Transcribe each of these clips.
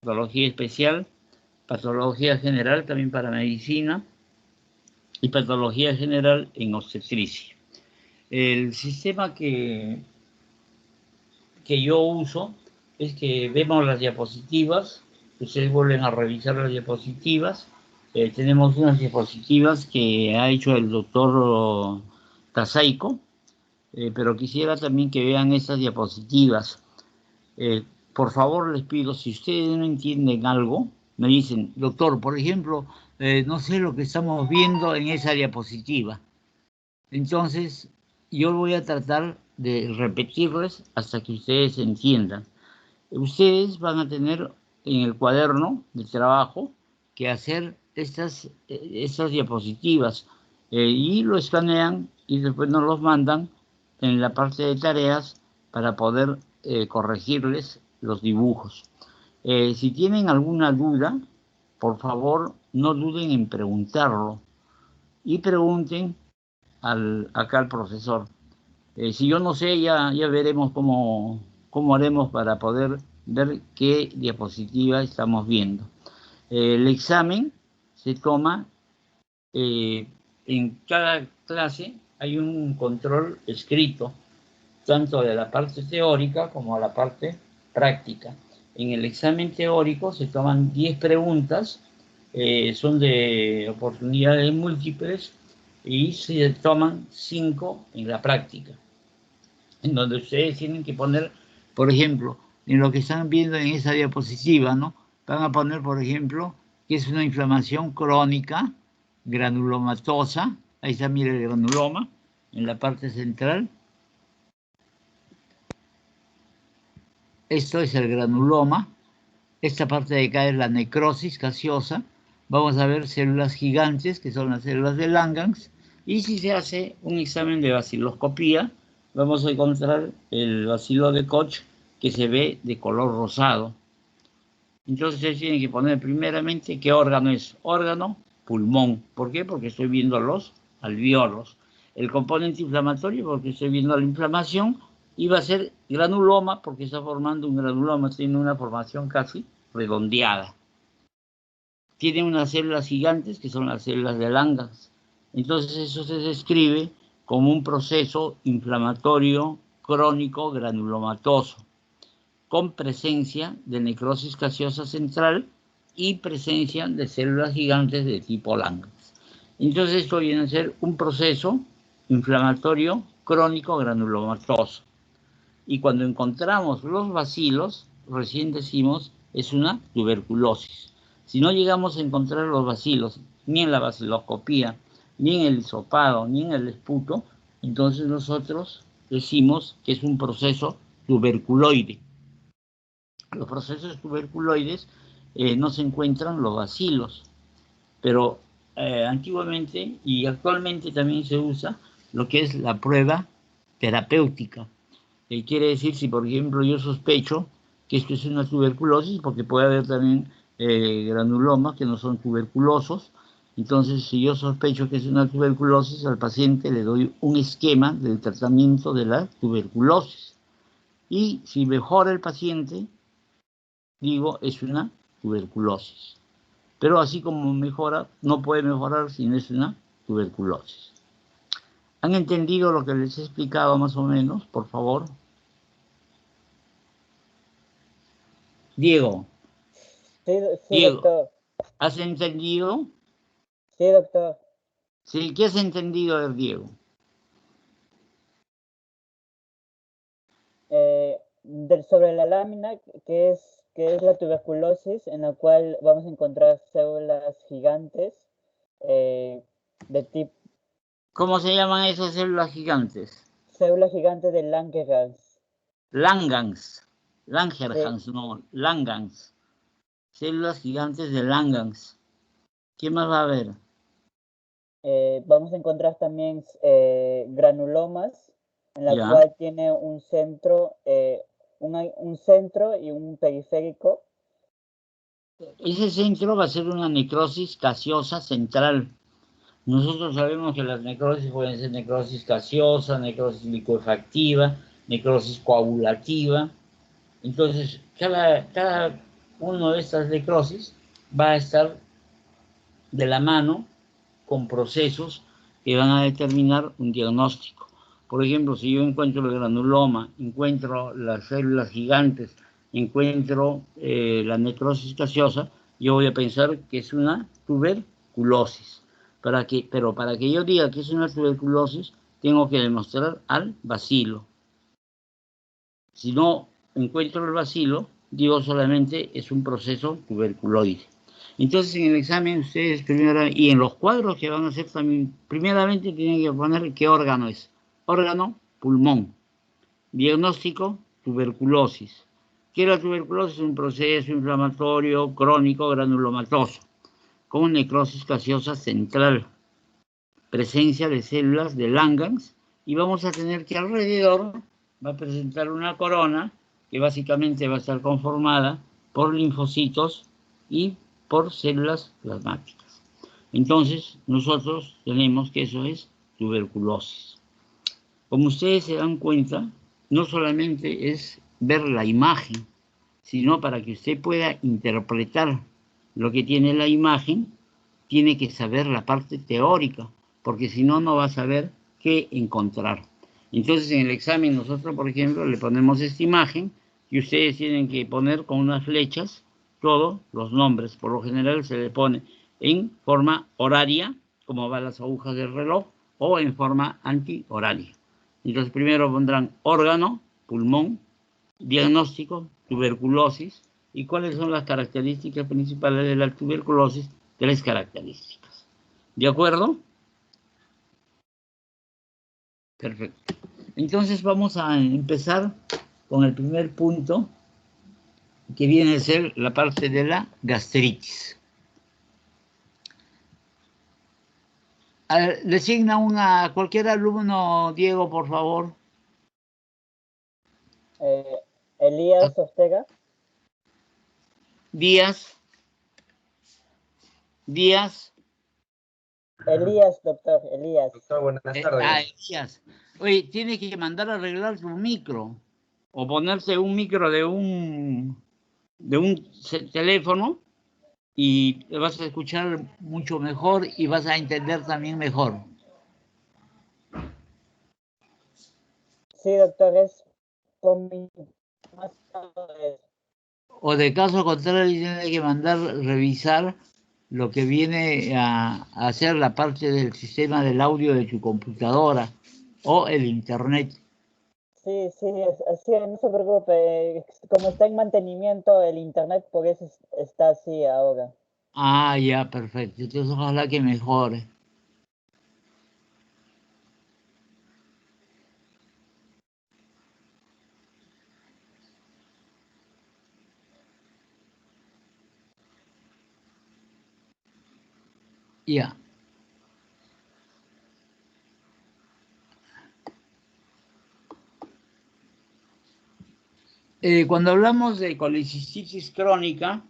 patología especial, patología general también para medicina y patología general en obstetricia. El sistema que yo uso es que vemos las diapositivas, ustedes vuelven a revisar las diapositivas. Tenemos unas diapositivas que ha hecho el doctor Tasaico, pero quisiera también que vean esas diapositivas. Por favor, les pido, si ustedes no entienden algo, me dicen, doctor, por ejemplo, no sé lo que estamos viendo en esa diapositiva. Entonces, yo voy a tratar de repetirles hasta que ustedes entiendan. Ustedes van a tener en el cuaderno de trabajo que hacer estas diapositivas y lo escanean y después nos los mandan en la parte de tareas para poder corregirles los dibujos. Si tienen alguna duda, por favor, no duden en preguntarlo y pregunten acá al profesor. Si yo no sé, ya veremos cómo haremos para poder ver qué diapositiva estamos viendo. El examen se toma, en cada clase hay un control escrito, tanto de la parte teórica como de la parte práctica. En el examen teórico se toman 10 preguntas, son de oportunidades múltiples y se toman 5 en la práctica, en donde ustedes tienen que poner, por ejemplo, en lo que están viendo en esa diapositiva, ¿no? Van a poner, por ejemplo, que es una inflamación crónica, granulomatosa. Ahí está, mire el granuloma, en la parte central. Esto es el granuloma. Esta parte de acá es la necrosis gaseosa. Vamos a ver células gigantes, que son las células de Langerhans. Y si se hace un examen de baciloscopía, vamos a encontrar el bacilo de Koch, que se ve de color rosado. Entonces ustedes tienen que poner primeramente qué órgano es. Órgano, pulmón. ¿Por qué? Porque estoy viendo los alveolos. El componente inflamatorio, porque estoy viendo la inflamación. Y va a ser granuloma, porque está formando un granuloma, tiene una formación casi redondeada. Tiene unas células gigantes, que son las células de Langerhans. Entonces eso se describe como un proceso inflamatorio crónico granulomatoso, con presencia de necrosis gaseosa central y presencia de células gigantes de tipo Langerhans. Entonces esto viene a ser un proceso inflamatorio crónico granulomatoso. Y cuando encontramos los bacilos, recién decimos, es una tuberculosis. Si no llegamos a encontrar los bacilos, ni en la baciloscopía, ni en el hisopado, ni en el esputo, entonces nosotros decimos que es un proceso tuberculoide. Los procesos tuberculoides no se encuentran los bacilos, pero antiguamente y actualmente también se usa lo que es la prueba terapéutica. Quiere decir, si por ejemplo yo sospecho que esto es una tuberculosis, porque puede haber también granulomas que no son tuberculosos, entonces si yo sospecho que es una tuberculosis, al paciente le doy un esquema del tratamiento de la tuberculosis. Y si mejora el paciente, digo, es una tuberculosis. Pero así como mejora, no puede mejorar si no es una tuberculosis. ¿Han entendido lo que les he explicado más o menos, por favor? Diego. Sí, Diego, doctor. ¿has entendido? Sí, doctor. Sí, ¿qué has entendido, Diego? Sobre la lámina, que es la tuberculosis, en la cual vamos a encontrar células gigantes de tipo... ¿Cómo se llaman esas células gigantes? Células gigantes de Langerhans. Langerhans. Sí. No, Langerhans. Células gigantes de Langerhans. ¿Qué más va a haber? Vamos a encontrar también granulomas, en la Ya. cual tiene un centro, un centro y un periférico. Ese centro va a ser una necrosis gaseosa central. Nosotros sabemos que las necrosis pueden ser necrosis gaseosa, necrosis licuefactiva, necrosis coagulativa. Entonces, cada uno de estas necrosis va a estar de la mano con procesos que van a determinar un diagnóstico. Por ejemplo, si yo encuentro el granuloma, encuentro las células gigantes, encuentro la necrosis gaseosa, yo voy a pensar que es una tuberculosis. Pero para que yo diga que es una tuberculosis, tengo que demostrar al bacilo. Si no encuentro el bacilo, digo solamente es un proceso tuberculoide. Entonces, en el examen, ustedes primero, y en los cuadros que van a hacer también, primeramente tienen que poner qué órgano es. Órgano, pulmón. Diagnóstico, tuberculosis. ¿Qué es la tuberculosis? Un proceso inflamatorio crónico granulomatoso, con necrosis gaseosa central, presencia de células de Langerhans, y vamos a tener que alrededor va a presentar una corona que básicamente va a estar conformada por linfocitos y por células plasmáticas. Entonces, nosotros tenemos que eso es tuberculosis. Como ustedes se dan cuenta, no solamente es ver la imagen, sino para que usted pueda interpretar lo que tiene la imagen, tiene que saber la parte teórica, porque si no, no va a saber qué encontrar. Entonces, en el examen nosotros, por ejemplo, le ponemos esta imagen y ustedes tienen que poner con unas flechas todos los nombres. Por lo general se le pone en forma horaria, como van las agujas del reloj, o en forma antihoraria. Entonces, primero pondrán órgano, pulmón, diagnóstico, tuberculosis, y cuáles son las características principales de la tuberculosis, 3 características. ¿De acuerdo? Perfecto. Entonces vamos a empezar con el primer punto, que viene a ser la parte de la gastritis. Designa a cualquier alumno, Diego, por favor. Elías Ortega. Díaz. Elías, doctor, Elías. Doctor, buenas tardes. Elías. Oye, tiene que mandar a arreglar su micro o ponerse un micro de un teléfono y vas a escuchar mucho mejor y vas a entender también mejor. Sí, doctor, es por mi... O de caso contrario, tiene que mandar revisar lo que viene a hacer la parte del sistema del audio de tu computadora o el internet. Sí, así, no se preocupe. Como está en mantenimiento el internet, por eso está así ahora. Ah, ya, perfecto. Entonces ojalá que mejore. Ya. Cuando hablamos de colicistitis crónica,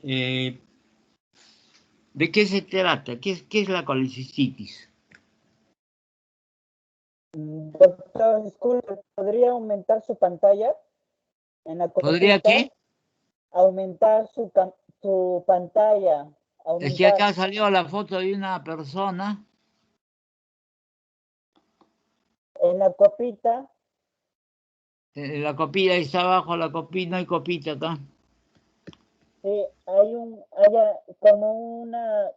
¿de qué se trata? ¿Qué es la colicistitis? Doctor, disculpe, ¿podría aumentar su pantalla? En la ¿Podría qué? Aumentar su pantalla. Es que acá salió la foto de una persona. En la copita. La copita ahí está abajo, la copita, no hay copita acá. Sí, hay como una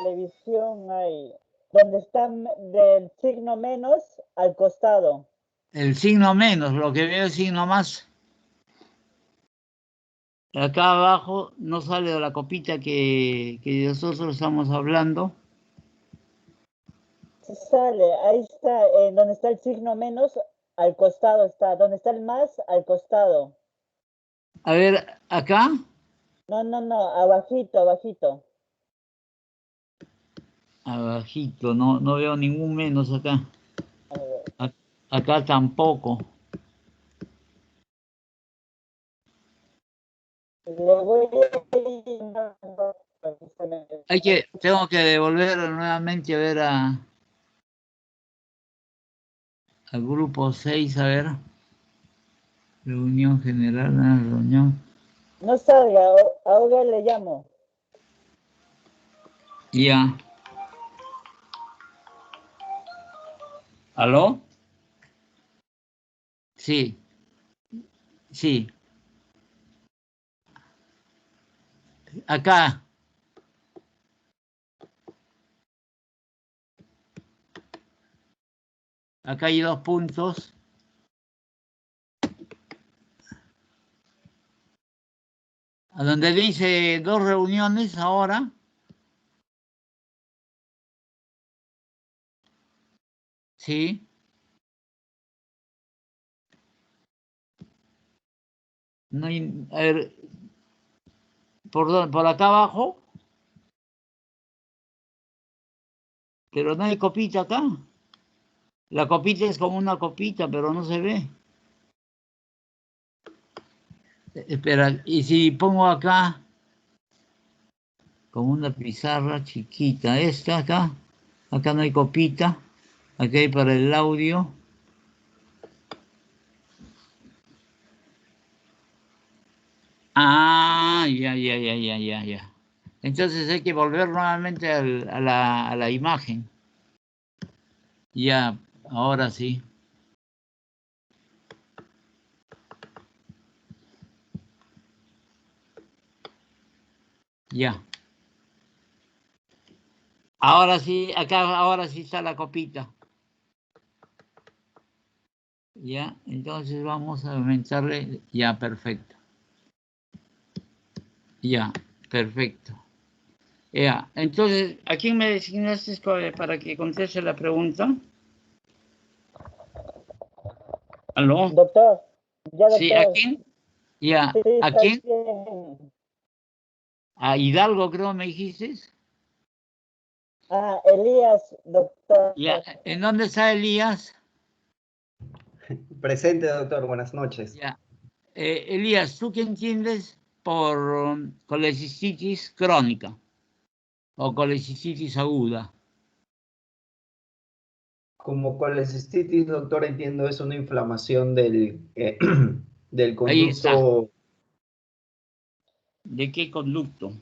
televisión ahí, donde está del signo menos al costado. El signo menos, lo que veo es signo más. Acá abajo no sale de la copita que nosotros estamos hablando. Sí sale, ahí está, donde está el signo menos, al costado está, donde está el más, al costado. A ver, acá. No, abajito. Abajito, no veo ningún menos acá. Acá tampoco. Le voy Tengo que devolver nuevamente a ver al grupo 6, a ver. Reunión general, una reunión. No salga, ahora le llamo. Ya. ¿Aló? Sí, sí. Acá. Acá hay 2 puntos. A donde dice 2 reuniones ahora. Sí. No hay, a ver, por acá abajo. Pero no hay copita acá. La copita es como una copita, pero no se ve. Espera, y si pongo acá como una pizarra chiquita, esta acá no hay copita, aquí hay para el audio. Ah, ya. Entonces hay que volver nuevamente a la imagen. Ya, ahora sí. Ya. Ahora sí, acá ahora sí está la copita. Ya, entonces vamos a aumentarle. Ya, perfecto. Ya, perfecto. Ya, entonces, ¿a quién me designaste para que conteste la pregunta? ¿Aló? Doctor, ya Sí, ¿a doctor. quién? Ya, Sí, ¿a está quién? bien. A Hidalgo, creo me dijiste. Ah, Elías, doctor. Ya, ¿en dónde está Elías? Presente, doctor. Buenas noches. Ya. Elías, ¿tú qué entiendes por colecistitis crónica o colecistitis aguda? Como colecistitis, doctor, entiendo es una inflamación del Ahí está. conducto ¿De qué conducto?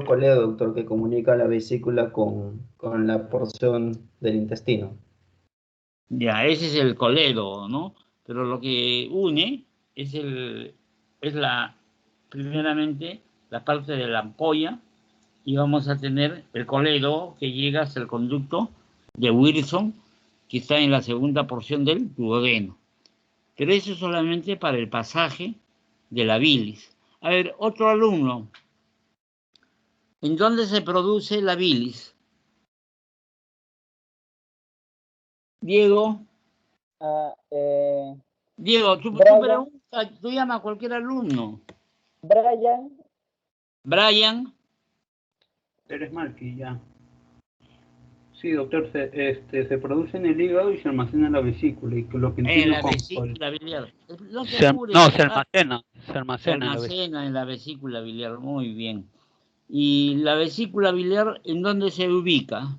coleo, doctor, que comunica la vesícula con la porción del intestino. Ya, ese es el coledo, ¿no? Pero lo que une es primeramente, la parte de la ampolla y vamos a tener el coledo que llega hasta el conducto de Wilson, que está en la segunda porción del duodeno. Pero eso es solamente para el pasaje de la bilis. A ver, otro alumno. ¿En dónde se produce la bilis? Diego. Ah, Diego, tú Brian, preguntas, tú llamas a cualquier alumno. Brian. Brian. Eres Marqui, ya. Sí, doctor, se produce en el hígado y se almacena en la vesícula. Y lo que En entiendo la con vesícula biliar. No te se apures, almacena. Se se almacena en la vesícula. almacena en la vesícula biliar. Muy bien. ¿Y la vesícula biliar en dónde se ubica?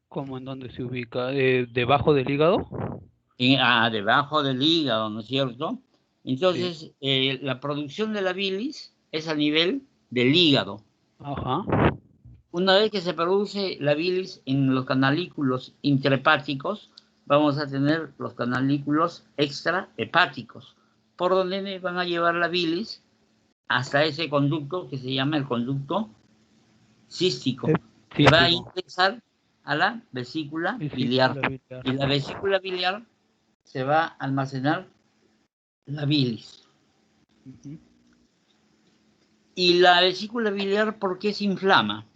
¿Cómo en dónde se ubica? ¿Debajo del hígado? Debajo del hígado, ¿no es cierto? Entonces, Sí. La producción de la bilis es a nivel del hígado. Ajá. Una vez que se produce la bilis en los canalículos intrahepáticos, vamos a tener los canalículos extrahepáticos, por donde van a llevar la bilis hasta ese conducto que se llama el conducto cístico, que va a Cístico. ingresar a la vesícula biliar. Vesícula biliar. Y la vesícula biliar se va a almacenar la bilis. Ujú. ¿Y la vesícula biliar por qué se inflama?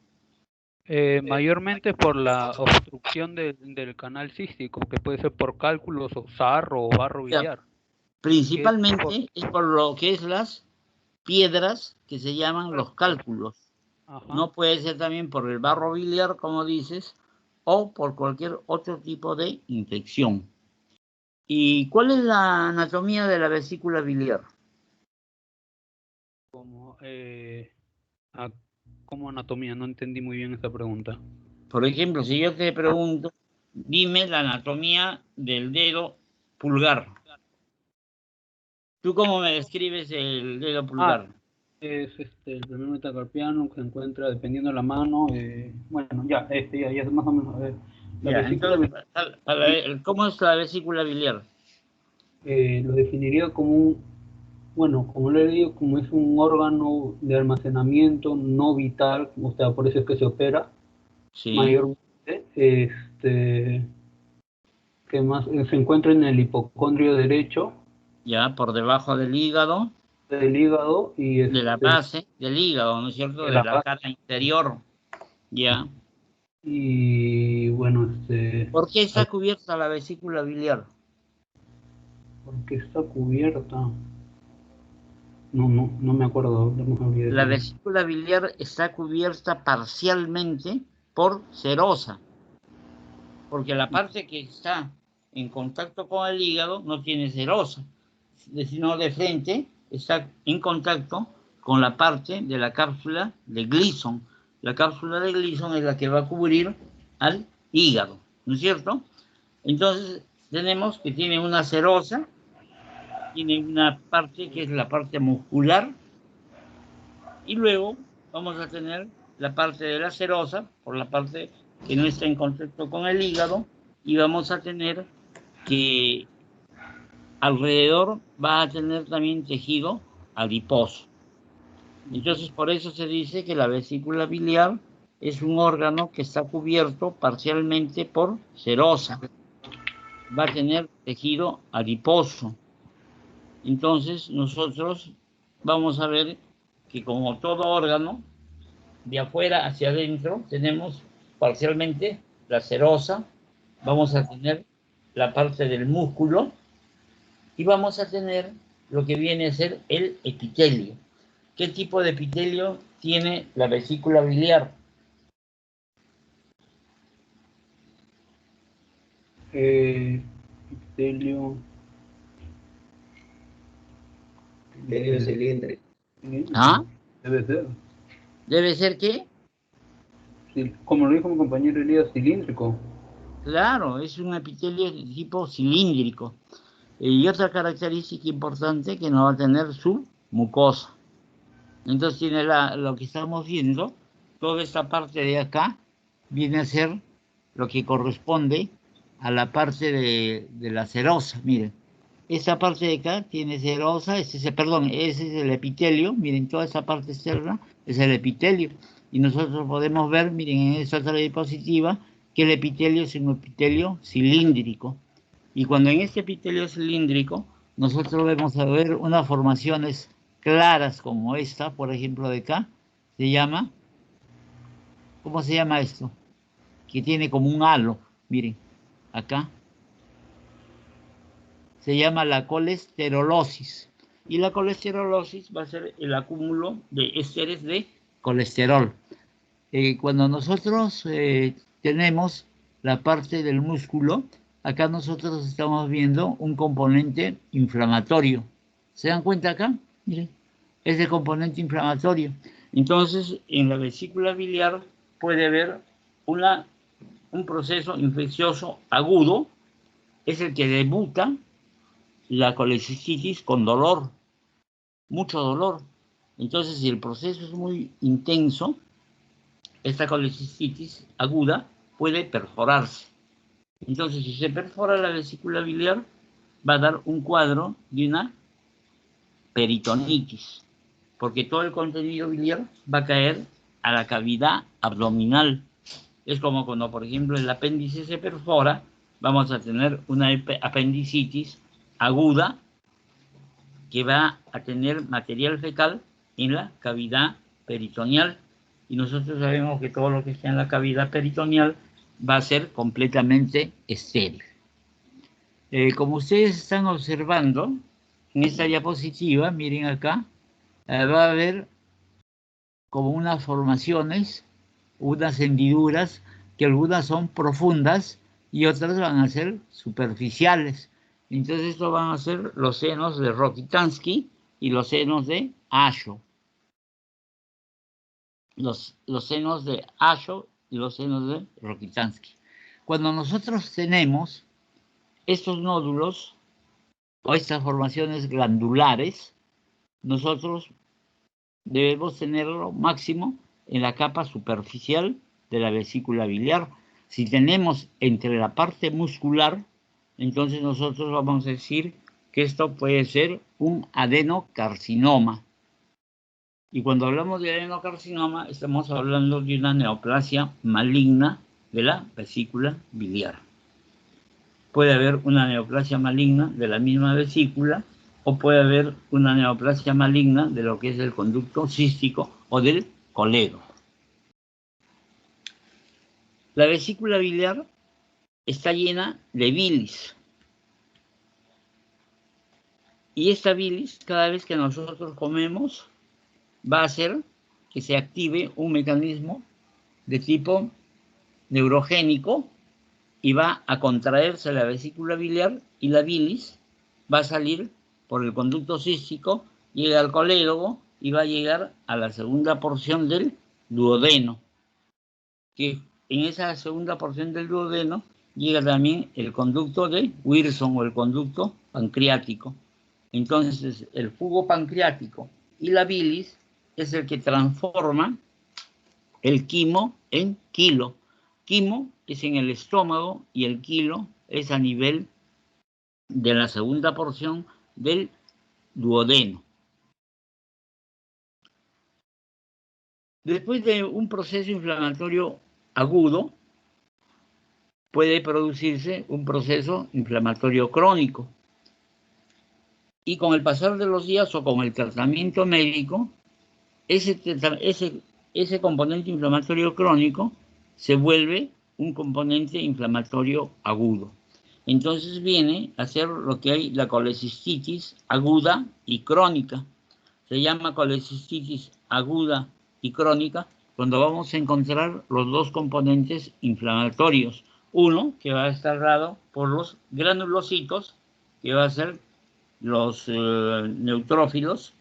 Mayormente por la obstrucción del canal cístico, que puede ser por cálculos o sarro o barro O sea, biliar. principalmente es por lo que es las piedras que se llaman los cálculos. Ajá. No puede ser también por el barro biliar, como dices, o por cualquier otro tipo de infección. ¿Y cuál es la anatomía de la vesícula biliar? Como, como anatomía, no entendí muy bien esta pregunta. Por ejemplo, si yo te pregunto, dime la anatomía del dedo pulgar. ¿Tú cómo me describes el dedo pulgar? Es el primer metacarpiano que se encuentra dependiendo de la mano. Bueno, ya es más o menos. A ver, la Ya, vesícula entonces, ¿cómo es la vesícula biliar? lo definiría como bueno, como le digo, como es un órgano de almacenamiento no vital, o sea, por eso es que se opera Sí, mayormente. Que más se encuentra en el hipocondrio derecho ya, por debajo del hígado, del hígado y de la base del hígado, ¿no es cierto? de De la la base. cara inferior, ya. Y bueno, ¿Por qué está cubierta la vesícula biliar? porque está cubierta. No me acuerdo, no me olvidé La también. vesícula biliar está cubierta parcialmente por serosa, porque la parte que está en contacto con el hígado no tiene serosa, sino de frente está en contacto con la parte de la cápsula de Gleason. La cápsula de Gleason es la que va a cubrir al hígado, ¿no es cierto? Entonces tenemos que tiene una serosa, tiene una parte que es la parte muscular, y luego vamos a tener la parte de la serosa, por la parte que no está en contacto con el hígado, y vamos a tener que alrededor va a tener también tejido adiposo. Entonces, por eso se dice que la vesícula biliar es un órgano que está cubierto parcialmente por serosa. Va a tener tejido adiposo. Entonces, nosotros vamos a ver que como todo órgano, de afuera hacia adentro tenemos parcialmente la serosa, vamos a tener la parte del músculo y vamos a tener lo que viene a ser el epitelio. ¿Qué tipo de epitelio tiene la vesícula biliar? Epitelio. Epitelio cilíndrico. ¿Ah? Debe ser. ¿Debe ser qué? Sí, como lo dijo mi compañero Elías, cilíndrico. Claro, es un epitelio de tipo cilíndrico. Y otra característica importante que no va a tener su mucosa. Entonces tiene lo que estamos viendo, toda esta parte de acá viene a ser lo que corresponde a la parte de la serosa. Miren, esta parte de acá tiene serosa, perdón, ese es el epitelio. Miren, toda esa parte externa es el epitelio. Y nosotros podemos ver, miren, en esta otra diapositiva, que el epitelio es un epitelio cilíndrico. Y cuando en este epitelio cilíndrico nosotros vamos a ver unas formaciones claras como esta, por ejemplo, de acá, se llama, ¿cómo se llama esto? Que tiene como un halo, miren, acá, se llama la colesterolosis. Y la colesterolosis va a ser el acúmulo de ésteres de colesterol. Cuando nosotros tenemos la parte del músculo, acá nosotros estamos viendo un componente inflamatorio. ¿Se dan cuenta acá? Miren, es el componente inflamatorio. Entonces, en la vesícula biliar puede haber un proceso infeccioso agudo, es el que debuta la colecistitis con dolor, mucho dolor. Entonces, si el proceso es muy intenso, esta colecistitis aguda puede perforarse. Entonces, si se perfora la vesícula biliar, va a dar un cuadro de una peritonitis, porque todo el contenido biliar va a caer a la cavidad abdominal. Es como cuando, por ejemplo, el apéndice se perfora, vamos a tener una apendicitis aguda que va a tener material fecal en la cavidad peritoneal. Y nosotros sabemos que todo lo que está en la cavidad peritoneal va a ser completamente estéril. Como ustedes están observando en esta diapositiva, miren acá, va a haber como unas formaciones, unas hendiduras, que algunas son profundas y otras van a ser superficiales. Entonces estos van a ser los senos de Rokitansky y los senos de Asho. Los senos de Asho y los senos de Rokitansky. Cuando nosotros tenemos estos nódulos o estas formaciones glandulares, nosotros debemos tenerlo máximo en la capa superficial de la vesícula biliar. Si tenemos entre la parte muscular, entonces nosotros vamos a decir que esto puede ser un adenocarcinoma. Y cuando hablamos de adenocarcinoma, estamos hablando de una neoplasia maligna de la vesícula biliar. Puede haber una neoplasia maligna de la misma vesícula, o puede haber una neoplasia maligna de lo que es el conducto cístico o del colédoco. La vesícula biliar está llena de bilis. Y esta bilis, cada vez que nosotros comemos, va a hacer que se active un mecanismo de tipo neurogénico y va a contraerse la vesícula biliar y la bilis va a salir por el conducto cístico, llega al colédoco y va a llegar a la segunda porción del duodeno, que en esa segunda porción del duodeno llega también el conducto de Wilson o el conducto pancreático. Entonces el jugo pancreático y la bilis es el que transforma el quimo en quilo. Quimo es en el estómago y el quilo es a nivel de la segunda porción del duodeno. Después de un proceso inflamatorio agudo, puede producirse un proceso inflamatorio crónico. Y con el pasar de los días o con el tratamiento médico, ese componente inflamatorio crónico se vuelve un componente inflamatorio agudo. Entonces viene a ser lo que hay la colecistitis aguda y crónica. Se llama colecistitis aguda y crónica cuando vamos a encontrar los dos componentes inflamatorios. Uno que va a estar dado por los granulocitos, que va a ser los neutrófilos,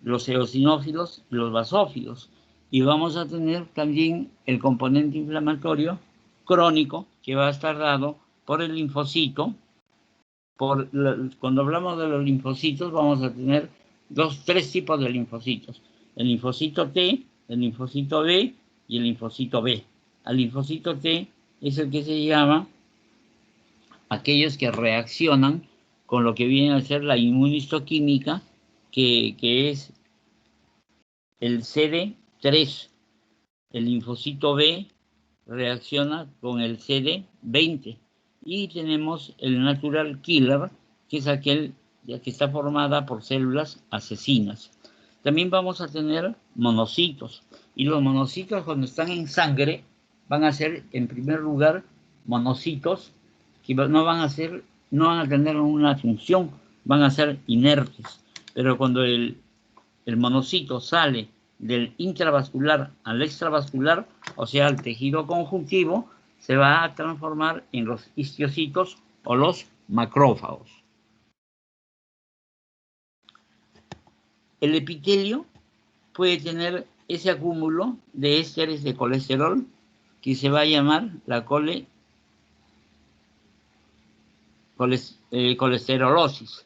los eosinófilos y los basófilos. Y vamos a tener también el componente inflamatorio crónico, que va a estar dado por el linfocito. Cuando hablamos de los linfocitos, vamos a tener tres tipos de linfocitos. El linfocito T, el linfocito B y el linfocito B. Al linfocito T es el que se llama aquellos que reaccionan con lo que viene a ser la inmunistoquímica, que es el CD3. El linfocito B reacciona con el CD20. Y tenemos el natural killer, que es aquel que está formada por células asesinas. También vamos a tener monocitos. Y los monocitos, cuando están en sangre, van a ser, en primer lugar, monocitos que no van a tener una función, van a ser inertes. Pero cuando el monocito sale del intravascular al extravascular, o sea, al tejido conjuntivo, se va a transformar en los histocitos o los macrófagos. El epitelio puede tener ese acúmulo de ésteres de colesterol que se va a llamar la colesterolosis.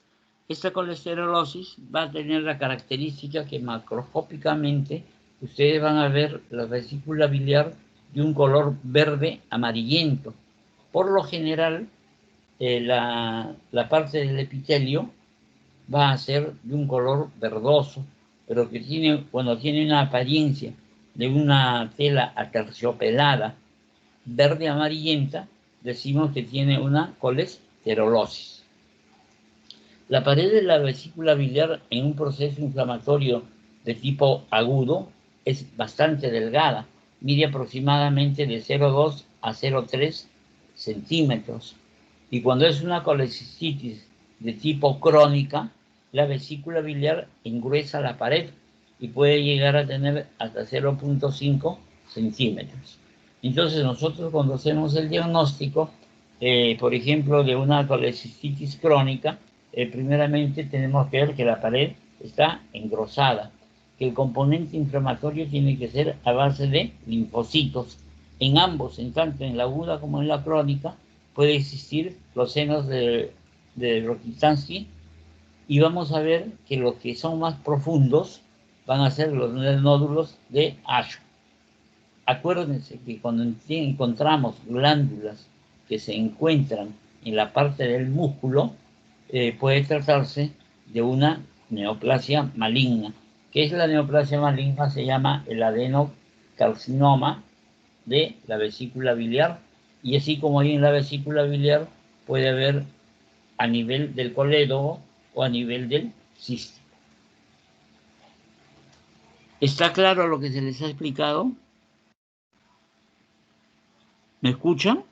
Esta colesterolosis va a tener la característica que macroscópicamente ustedes van a ver la vesícula biliar de un color verde amarillento. Por lo general, la parte del epitelio va a ser de un color verdoso, pero que cuando tiene una apariencia de una tela aterciopelada verde amarillenta, decimos que tiene una colesterolosis. La pared de la vesícula biliar en un proceso inflamatorio de tipo agudo es bastante delgada, mide aproximadamente de 0,2 a 0,3 centímetros. Y cuando es una colecistitis de tipo crónica, la vesícula biliar engruesa la pared y puede llegar a tener hasta 0,5 centímetros. Entonces nosotros cuando hacemos el diagnóstico, por ejemplo, de una colecistitis crónica, primeramente tenemos que ver que la pared está engrosada, que el componente inflamatorio tiene que ser a base de linfocitos. En ambos, en tanto en la aguda como en la crónica, puede existir los senos de Rokitansky y vamos a ver que los que son más profundos van a ser los nódulos de Asho. Acuérdense que cuando encontramos glándulas que se encuentran en la parte del músculo, puede tratarse de una neoplasia maligna. ¿Qué es la neoplasia maligna? Se llama el adenocarcinoma de la vesícula biliar, y así como hay en la vesícula biliar, puede haber a nivel del colédogo o a nivel del cístico. ¿Está claro lo que se les ha explicado? ¿Me escuchan?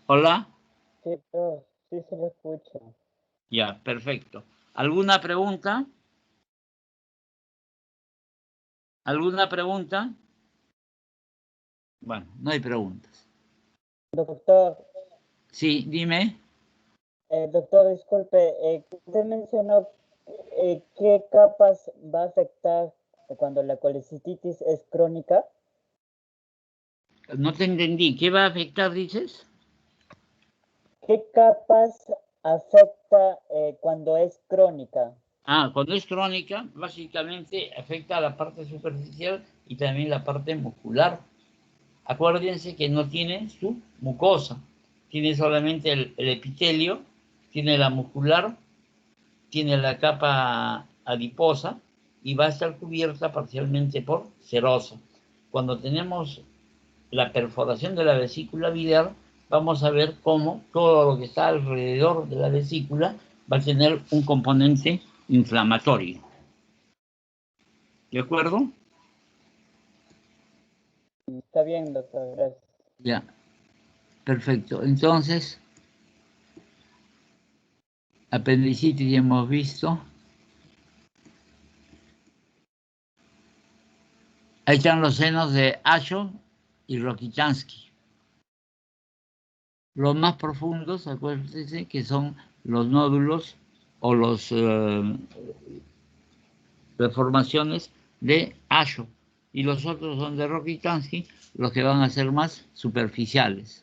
¿Hola? Sí, profe, sí se lo escucha. Ya, perfecto. ¿Alguna pregunta? ¿Alguna pregunta? Bueno, no hay preguntas. Doctor, Sí, dime. doctor, disculpe, usted mencionó qué capas va a afectar cuando la colecititis es crónica. No te entendí. ¿Qué va a afectar, dices? ¿Qué capas afecta cuando es crónica? Cuando es crónica, básicamente afecta a la parte superficial y también la parte muscular. Acuérdense que no tiene su mucosa, tiene solamente el epitelio, tiene la muscular, tiene la capa adiposa y va a estar cubierta parcialmente por serosa. Cuando tenemos la perforación de la vesícula biliar, vamos a ver cómo todo lo que está alrededor de la vesícula va a tener un componente inflamatorio. ¿De acuerdo? Está bien, doctor, gracias. Ya, perfecto. Entonces, apendicitis ya hemos visto. Ahí están los senos de Asho y Rokitansky. Los más profundos, acuérdense que son los nódulos o las deformaciones de Asho. Y los otros son de Rokitansky, los que van a ser más superficiales.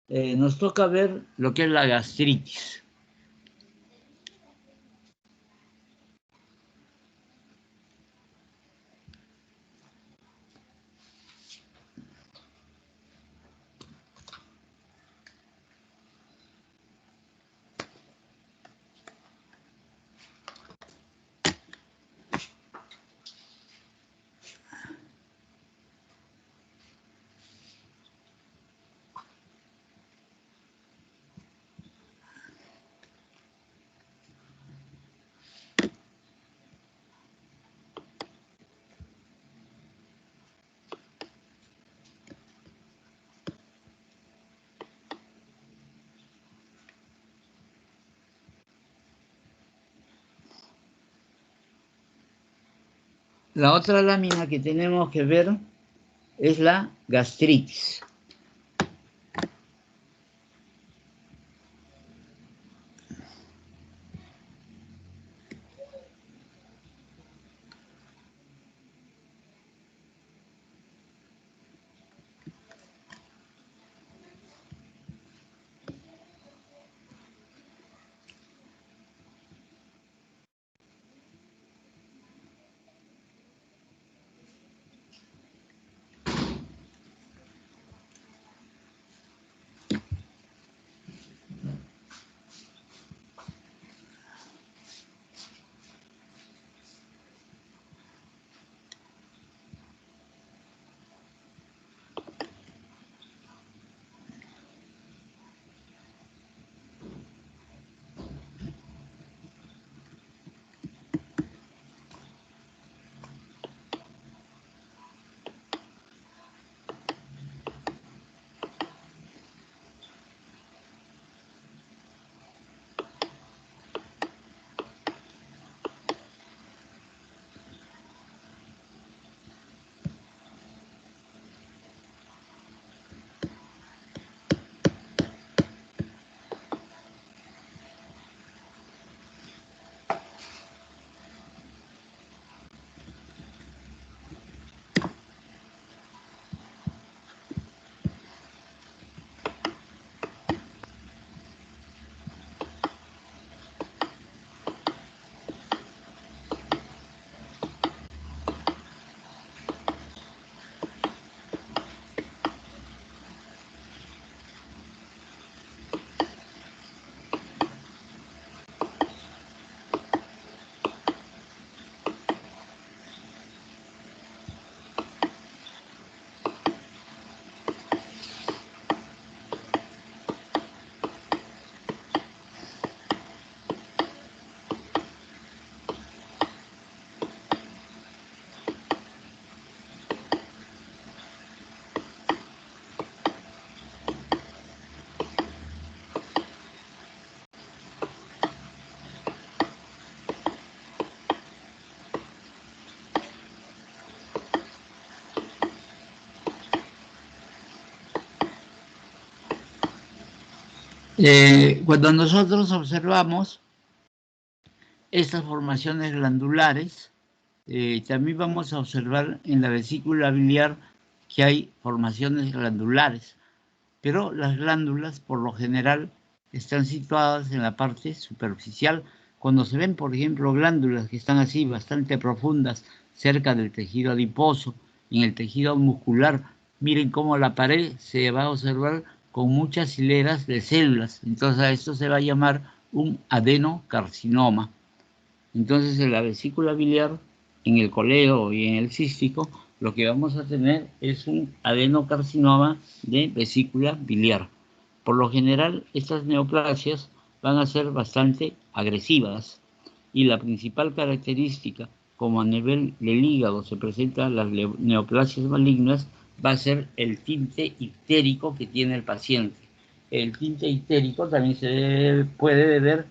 Nos toca ver lo que es la gastritis. La otra lámina que tenemos que ver es la gastritis. Cuando nosotros observamos estas formaciones glandulares, también vamos a observar en la vesícula biliar que hay formaciones glandulares, pero las glándulas por lo general están situadas en la parte superficial. Cuando se ven, por ejemplo, glándulas que están así bastante profundas cerca del tejido adiposo, en el tejido muscular, miren cómo la pared se va a observar con muchas hileras de células. Entonces a esto se va a llamar un adenocarcinoma. Entonces en la vesícula biliar, en el coleo y en el cístico, lo que vamos a tener es un adenocarcinoma de vesícula biliar. Por lo general, estas neoplasias van a ser bastante agresivas y la principal característica, como a nivel del hígado se presentan las neoplasias malignas, va a ser el tinte ictérico que tiene el paciente. El tinte ictérico también se puede deber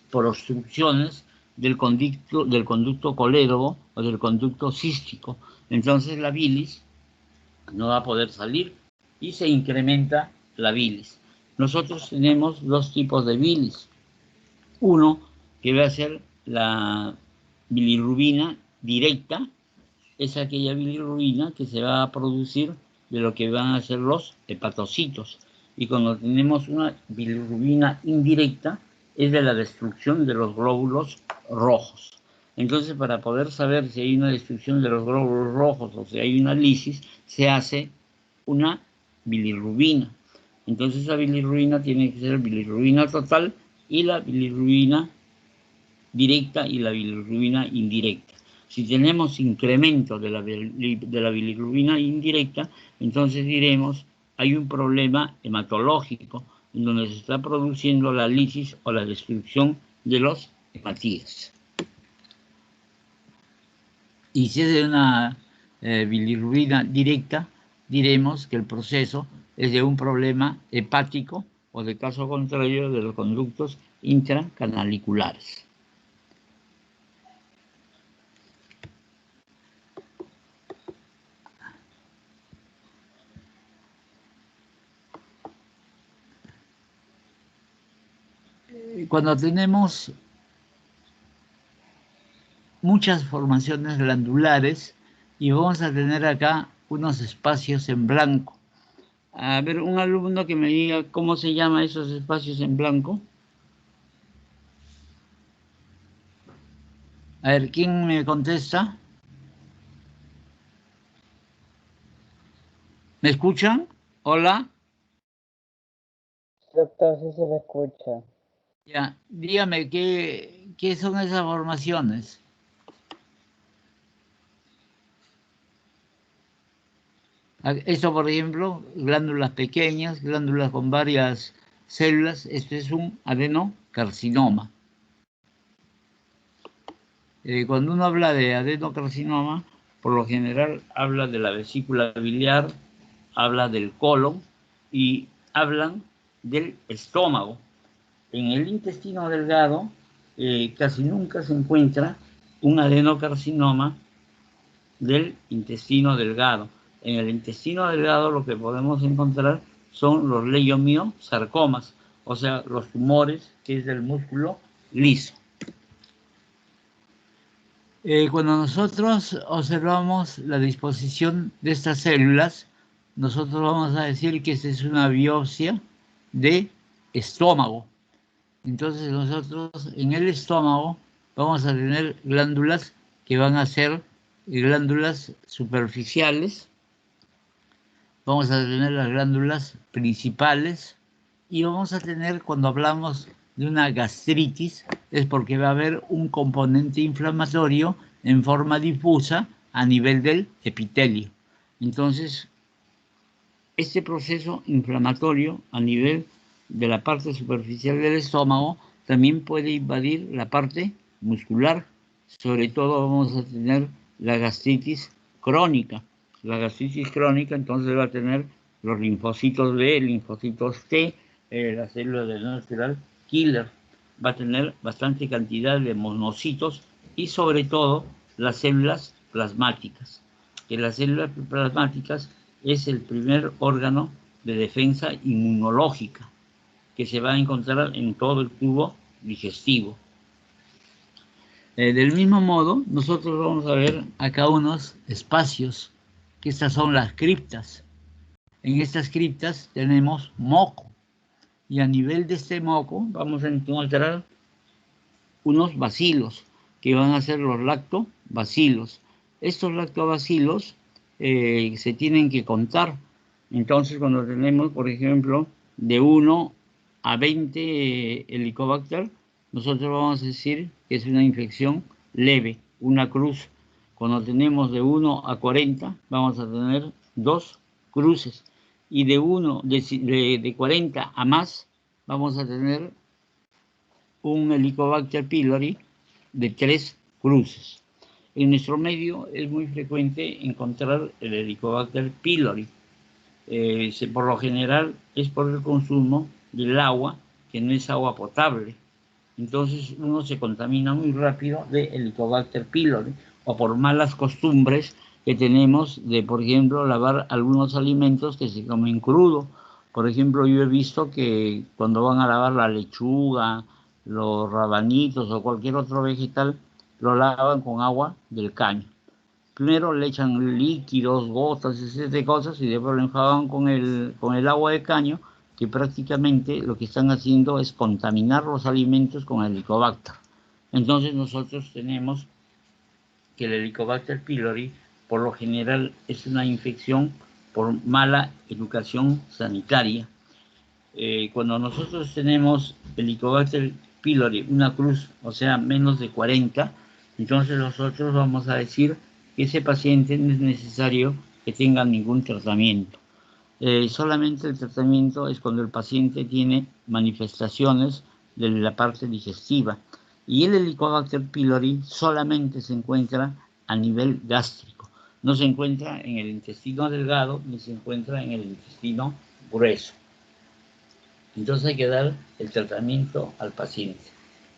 por obstrucciones del conducto colédogo o del conducto cístico. Entonces la bilis no va a poder salir y se incrementa la bilis. Nosotros tenemos dos tipos de bilis. Uno que va a ser la bilirrubina directa, es aquella bilirrubina que se va a producir de lo que van a ser los hepatocitos. Y cuando tenemos una bilirrubina indirecta, es de la destrucción de los glóbulos rojos. Entonces, para poder saber si hay una destrucción de los glóbulos rojos o si hay una lisis, se hace una bilirrubina. Entonces, esa bilirrubina tiene que ser bilirrubina total y la bilirrubina directa y la bilirrubina indirecta. Si tenemos incremento de la bilirrubina indirecta, entonces diremos hay un problema hematológico en donde se está produciendo la lisis o la destrucción de los hematíes. Y si es de una bilirrubina directa, diremos que el proceso es de un problema hepático o, de caso contrario, de los conductos intracanaliculares. Cuando tenemos muchas formaciones glandulares y vamos a tener acá unos espacios en blanco. A ver, un alumno que me diga cómo se llaman esos espacios en blanco. A ver, ¿quién me contesta? ¿Me escuchan? Hola. Doctor, sí se le escucha. Ya, dígame, ¿qué son esas formaciones? Esto, por ejemplo, glándulas pequeñas, glándulas con varias células, esto es un adenocarcinoma. Cuando uno habla de adenocarcinoma, por lo general habla de la vesícula biliar, habla del colon y hablan del estómago. En el intestino delgado casi nunca se encuentra un adenocarcinoma del intestino delgado. En el intestino delgado lo que podemos encontrar son los leiomiosarcomas, o sea, los tumores que es del músculo liso. Cuando nosotros observamos la disposición de estas células, nosotros vamos a decir que esta es una biopsia de estómago. Entonces nosotros en el estómago vamos a tener glándulas que van a ser glándulas superficiales, vamos a tener las glándulas principales y vamos a tener, cuando hablamos de una gastritis, es porque va a haber un componente inflamatorio en forma difusa a nivel del epitelio. Entonces, este proceso inflamatorio a nivel de la parte superficial del estómago también puede invadir la parte muscular. Sobre todo vamos a tener la gastritis crónica. La gastritis crónica entonces va a tener los linfocitos B, linfocitos T, la célula del natural killer. Va a tener bastante cantidad de monocitos y sobre todo las células plasmáticas. Que las células plasmáticas es el primer órgano de defensa inmunológica. que se va a encontrar en todo el tubo digestivo. Del mismo modo, nosotros vamos a ver acá unos espacios, que estas son las criptas. En estas criptas tenemos moco, y a nivel de este moco vamos a encontrar unos bacilos, que van a ser los lactobacilos. Estos lactobacilos se tienen que contar. Entonces, cuando tenemos, por ejemplo, de 1 a 20 Helicobacter, nosotros vamos a decir que es una infección leve, una cruz. Cuando tenemos de 1 a 40, vamos a tener 2 cruces. Y de 40 a más, vamos a tener un Helicobacter pylori de 3 cruces. En nuestro medio es muy frecuente encontrar el Helicobacter pylori. Por lo general es por el consumo del agua, que no es agua potable. Entonces uno se contamina muy rápido de Helicobacter pylori, o por malas costumbres que tenemos de, por ejemplo, lavar algunos alimentos que se comen crudo. Por ejemplo, yo he visto que cuando van a lavar la lechuga, los rabanitos o cualquier otro vegetal, lo lavan con agua del caño. Primero le echan líquidos, gotas, de cosas, y después lo enjuagan con el agua de caño, que prácticamente lo que están haciendo es contaminar los alimentos con Helicobacter. Entonces nosotros tenemos que el Helicobacter pylori por lo general es una infección por mala educación sanitaria. Cuando nosotros tenemos Helicobacter pylori, una cruz, o sea, menos de 40, entonces nosotros vamos a decir que ese paciente no es necesario que tenga ningún tratamiento. Solamente el tratamiento es cuando el paciente tiene manifestaciones de la parte digestiva. Y el Helicobacter pylori solamente se encuentra a nivel gástrico. No se encuentra en el intestino delgado ni se encuentra en el intestino grueso. Entonces hay que dar el tratamiento al paciente.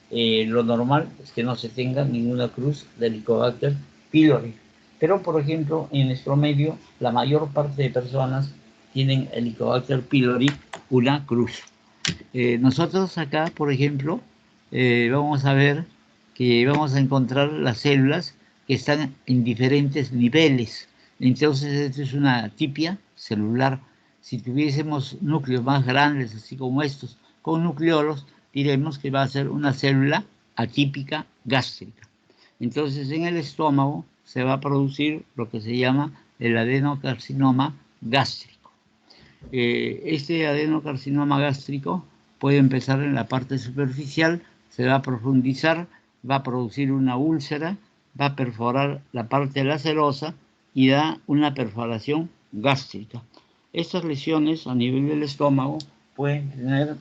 Lo normal es que no se tenga ninguna cruz de Helicobacter pylori. Pero, por ejemplo, en nuestro medio, la mayor parte de personas tienen Helicobacter pylori una cruz. Nosotros acá, por ejemplo, vamos a ver que vamos a encontrar las células que están en diferentes niveles. Entonces, esto es una tipia celular. Si tuviésemos núcleos más grandes, así como estos, con nucleolos, diremos que va a ser una célula atípica gástrica. Entonces, en el estómago se va a producir lo que se llama el adenocarcinoma gástrico. Este adenocarcinoma gástrico puede empezar en la parte superficial, se va a profundizar, va a producir una úlcera, va a perforar la parte lacerosa y da una perforación gástrica. Estas lesiones a nivel del estómago pueden tener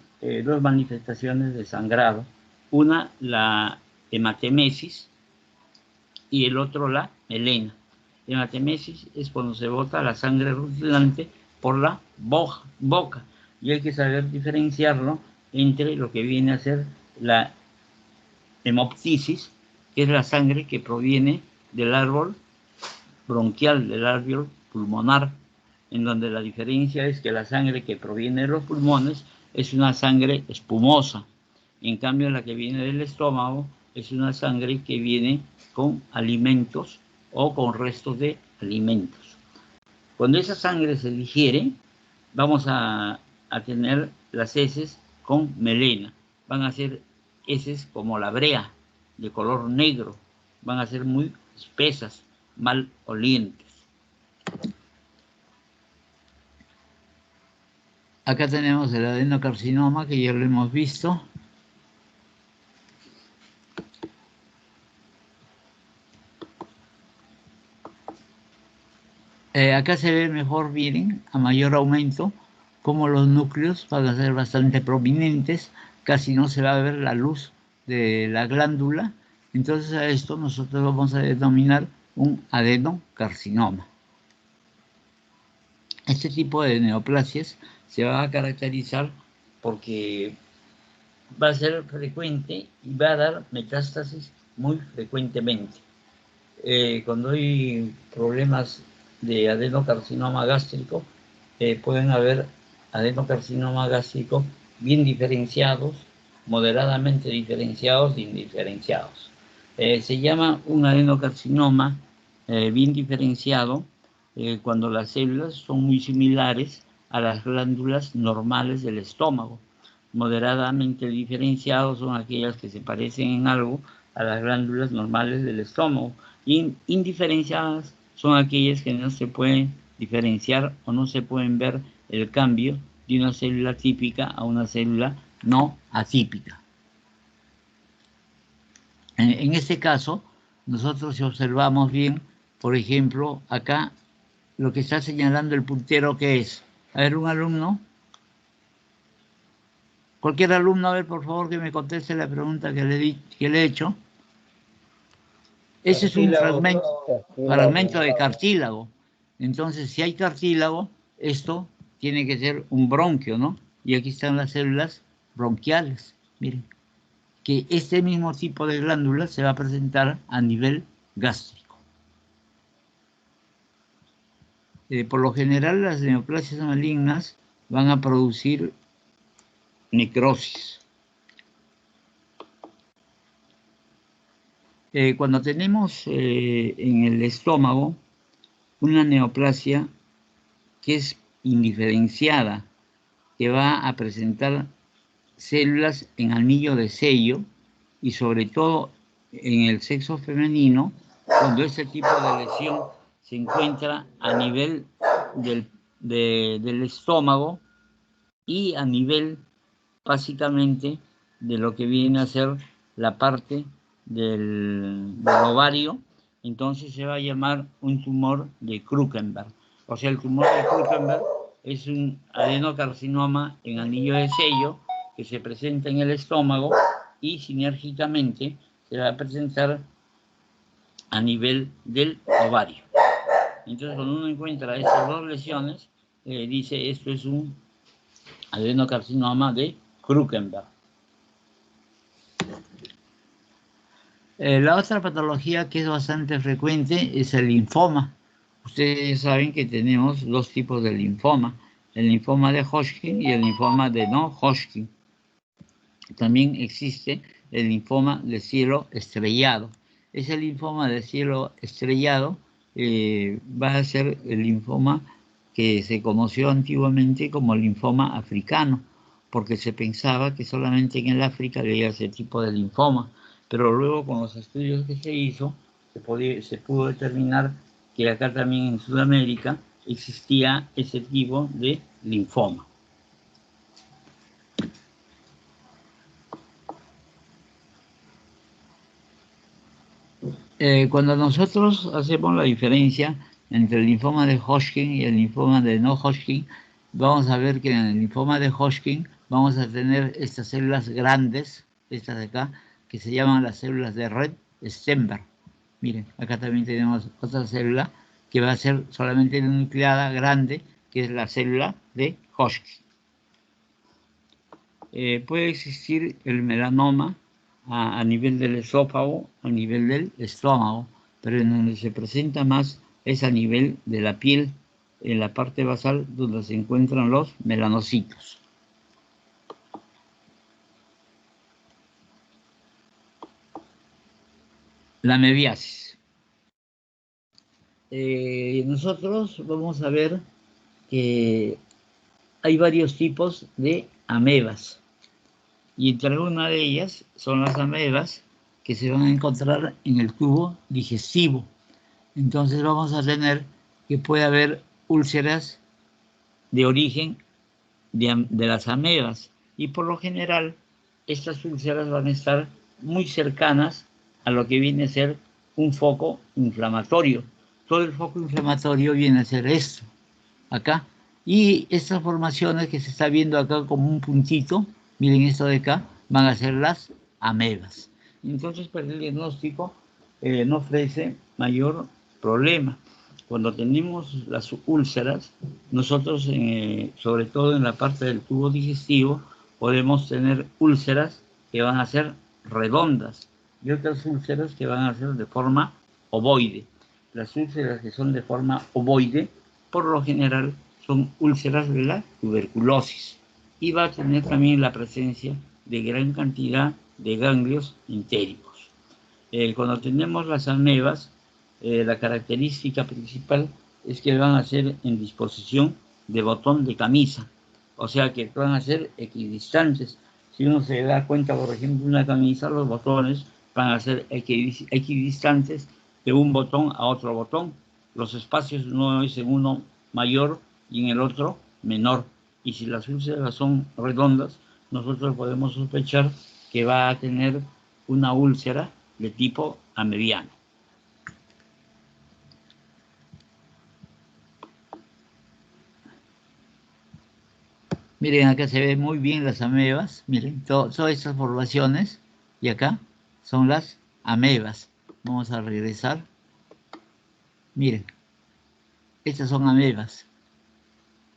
dos manifestaciones de sangrado. Una, la hematemesis, y el otro, la melena. Hematemesis es cuando se bota la sangre rutilante por la boca. Y hay que saber diferenciarlo entre lo que viene a ser la hemoptisis, que es la sangre que proviene del árbol bronquial, del árbol pulmonar, en donde la diferencia es que la sangre que proviene de los pulmones es una sangre espumosa. En cambio, la que viene del estómago es una sangre que viene con alimentos o con restos de alimentos. Cuando esa sangre se digiere, vamos a tener las heces con melena. Van a ser heces como la brea, de color negro. Van a ser muy espesas, mal olientes. Acá tenemos el adenocarcinoma, que ya lo hemos visto. Acá se ve mejor, miren, a mayor aumento, como los núcleos van a ser bastante prominentes, casi no se va a ver la luz de la glándula. Entonces a esto nosotros vamos a denominar un adenocarcinoma. Este tipo de neoplasias se va a caracterizar porque va a ser frecuente y va a dar metástasis muy frecuentemente. Cuando hay problemas de adenocarcinoma gástrico, pueden haber adenocarcinoma gástrico bien diferenciados, moderadamente diferenciados e indiferenciados. Se llama un adenocarcinoma bien diferenciado cuando las células son muy similares a las glándulas normales del estómago. Moderadamente diferenciados son aquellas que se parecen en algo a las glándulas normales del estómago. Y indiferenciadas son aquellas que no se pueden diferenciar o no se pueden ver el cambio de una célula típica a una célula no atípica. En este caso, nosotros si observamos bien, por ejemplo, acá lo que está señalando el puntero, ¿qué es? A ver, un alumno. Cualquier alumno, a ver, por favor, que me conteste la pregunta que le he hecho. Ese es un fragmento de cartílago. Entonces, si hay cartílago, esto tiene que ser un bronquio, ¿no? Y aquí están las células bronquiales. Miren, que este mismo tipo de glándula se va a presentar a nivel gástrico. Por lo general, las neoplasias malignas van a producir necrosis. Cuando tenemos en el estómago una neoplasia que es indiferenciada, que va a presentar células en anillo de sello y sobre todo en el sexo femenino, cuando este tipo de lesión se encuentra a nivel del estómago y a nivel básicamente de lo que viene a ser la parte del ovario, entonces se va a llamar un tumor de Krukenberg. O sea, el tumor de Krukenberg es un adenocarcinoma en anillo de sello que se presenta en el estómago y sinérgicamente se va a presentar a nivel del ovario. Entonces, cuando uno encuentra estas dos lesiones, dice esto es un adenocarcinoma de Krukenberg. La otra patología que es bastante frecuente es el linfoma. Ustedes saben que tenemos dos tipos de linfoma, el linfoma de Hodgkin y el linfoma de no Hodgkin. También existe el linfoma de cielo estrellado. Ese linfoma de cielo estrellado va a ser el linfoma que se conoció antiguamente como linfoma africano, porque se pensaba que solamente en el África había ese tipo de linfoma, pero luego con los estudios que se hizo se pudo determinar que acá también en Sudamérica existía ese tipo de linfoma. Cuando nosotros hacemos la diferencia entre el linfoma de Hodgkin y el linfoma de no Hodgkin, vamos a ver que en el linfoma de Hodgkin vamos a tener estas células grandes, estas de acá, que se llaman las células de Rett-Steinberg. Miren, acá también tenemos otra célula que va a ser solamente nucleada grande, que es la célula de Hodgkin. Puede existir el melanoma a nivel del esófago, a nivel del estómago, pero en donde se presenta más es a nivel de la piel, en la parte basal donde se encuentran los melanocitos. La mebiasis. Nosotros vamos a ver que hay varios tipos de amebas. Y entre una de ellas son las amebas que se van a encontrar en el tubo digestivo. Entonces vamos a tener que puede haber úlceras de origen de las amebas. Y por lo general, estas úlceras van a estar muy cercanas a lo que viene a ser un foco inflamatorio. Todo el foco inflamatorio viene a ser esto, acá. Y estas formaciones que se está viendo acá como un puntito, miren esto de acá, van a ser las amebas. Entonces, para el diagnóstico no ofrece mayor problema. Cuando tenemos las úlceras, nosotros, sobre todo en la parte del tubo digestivo, podemos tener úlceras que van a ser redondas y otras úlceras que van a ser de forma ovoide. Las úlceras que son de forma ovoide, por lo general, son úlceras de la tuberculosis. y va a tener también la presencia de gran cantidad de ganglios entéricos. Cuando tenemos las amebas, la característica principal es que van a ser en disposición de botón de camisa, o sea que van a ser equidistantes. Si uno se da cuenta, por ejemplo, una camisa, los botones van a ser equidistantes de un botón a otro botón. Los espacios no es en uno mayor y en el otro menor. Y si las úlceras son redondas, nosotros podemos sospechar que va a tener una úlcera de tipo amebiano. Miren, acá se ven muy bien las amebas. Miren, todas estas formaciones. Y acá son las amebas. Vamos a regresar. Miren, estas son amebas.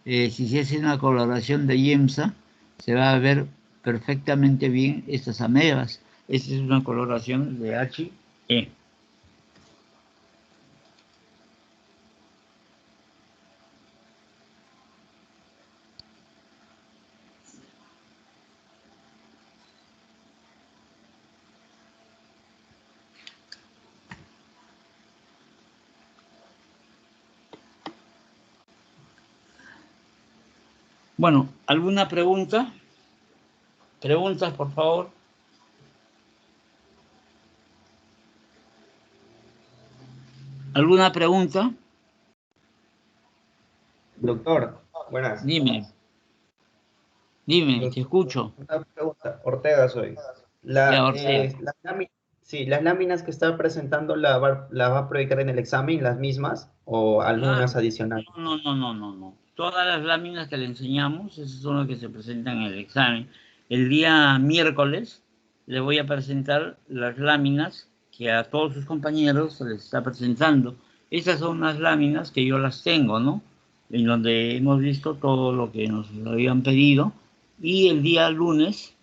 Si se hace una coloración de IEMSA, se va a ver perfectamente bien estas amebas. Esta es una coloración de HE. Bueno, ¿alguna pregunta? Preguntas, por favor. ¿Alguna pregunta? Doctor, buenas. Dime, Doctor, te escucho. una pregunta. Ortega soy. Ya, Ortega. Las láminas que está presentando la va a proyectar en el examen, las mismas o algunas Claro. adicionales. No. Todas las láminas que le enseñamos, esas son las que se presentan en el examen. El día miércoles le voy a presentar las láminas que a todos sus compañeros se les está presentando. Esas son las láminas que yo las tengo, ¿no? En donde hemos visto todo lo que nos habían pedido. Y el día miércoles,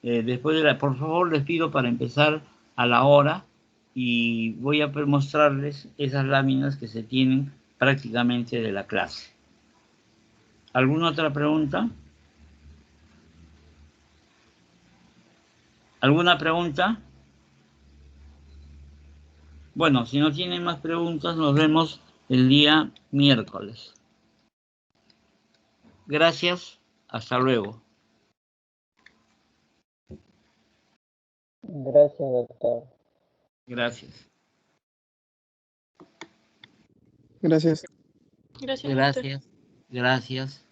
después de por favor les pido para empezar a la hora, y voy a mostrarles esas láminas que se tienen prácticamente de la clase. ¿Alguna otra pregunta? ¿Alguna pregunta? Bueno, si no tienen más preguntas, nos vemos el día miércoles. Gracias, hasta luego. Gracias, doctor. Gracias. Gracias. Gracias.